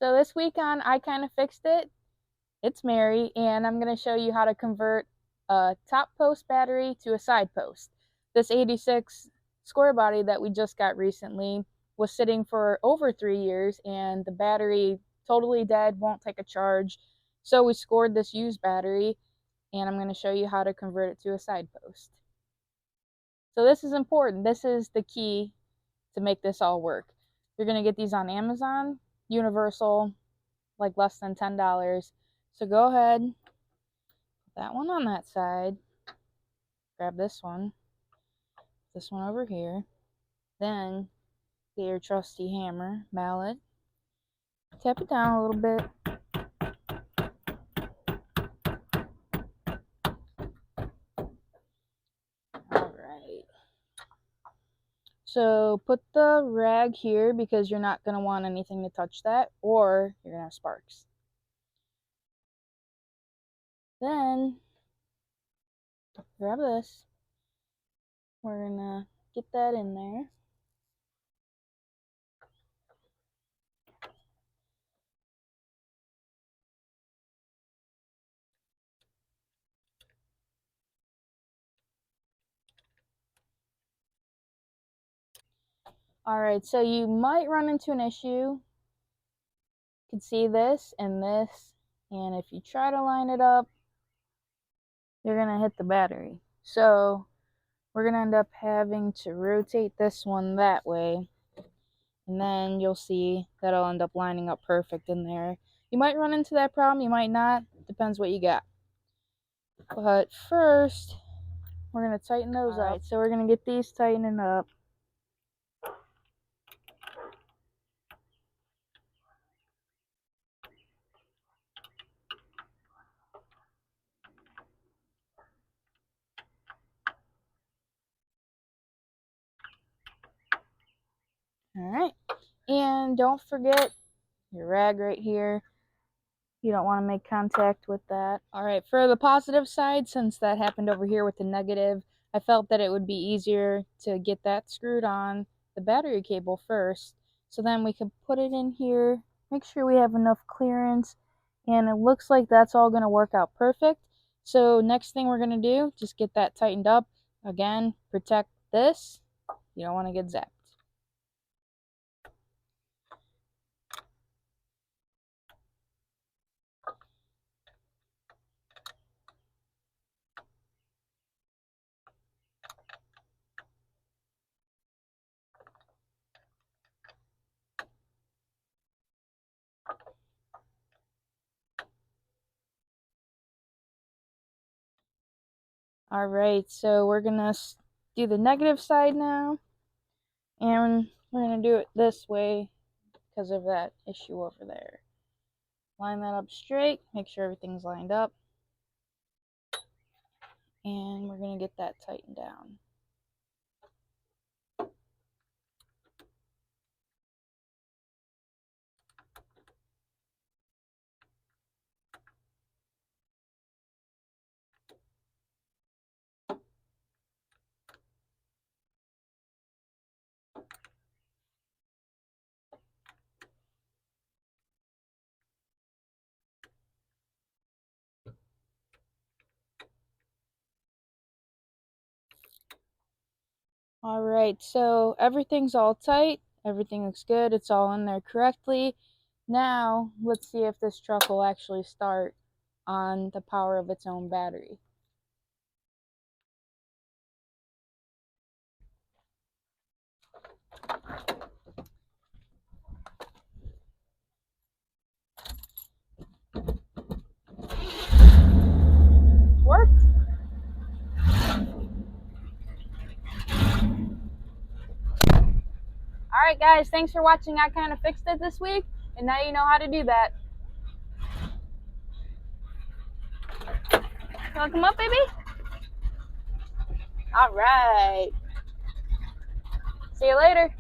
So this week on I Kinda Fixed It, it's Mary, and I'm going to show you how to convert a top post battery to a side post. This 86 square body that we just got recently was sitting for over 3 years, and the battery totally dead, won't take a charge. So we scored this used battery, and I'm going to show you how to convert it to a side post. So this is important. This is the key to make this all work. You're going to get these on Amazon, Universal, like less than $10. So go ahead, put that one on that side, grab this one over here, then get your trusty hammer, mallet, tap it down a little bit. Alright. So put the rag here because you're not going to want anything to touch that, or you're going to have sparks. Then grab this. We're going to get that in there. Alright, so you might run into an issue. You can see this and this, and if you try to line it up, you're going to hit the battery. So we're going to end up having to rotate this one that way, and then you'll see that'll end up lining up perfect in there. You might run into that problem, you might not, depends what you got. But first, we're going to tighten those up. So we're going to get these tightening up. Alright, and don't forget your rag right here. You don't want to make contact with that. Alright, for the positive side, since that happened over here with the negative, I felt that it would be easier to get that screwed on the battery cable first, so then we can put it in here, make sure we have enough clearance, and it looks like that's all going to work out perfect. So next thing we're going to do, just get that tightened up. Again, protect this. You don't want to get zapped. Alright, so we're going to do the negative side now, and we're going to do it this way because of that issue over there. Line that up straight, make sure everything's lined up, and we're going to get that tightened down. Alright, so everything's all tight, everything looks good, it's all in there correctly. Now, let's see if this truck will actually start on the power of its own battery. Worked? Alright guys, thanks for watching I Kinda Fixed It this week, and now you know how to do that. You wanna come up, baby? Alright. See you later.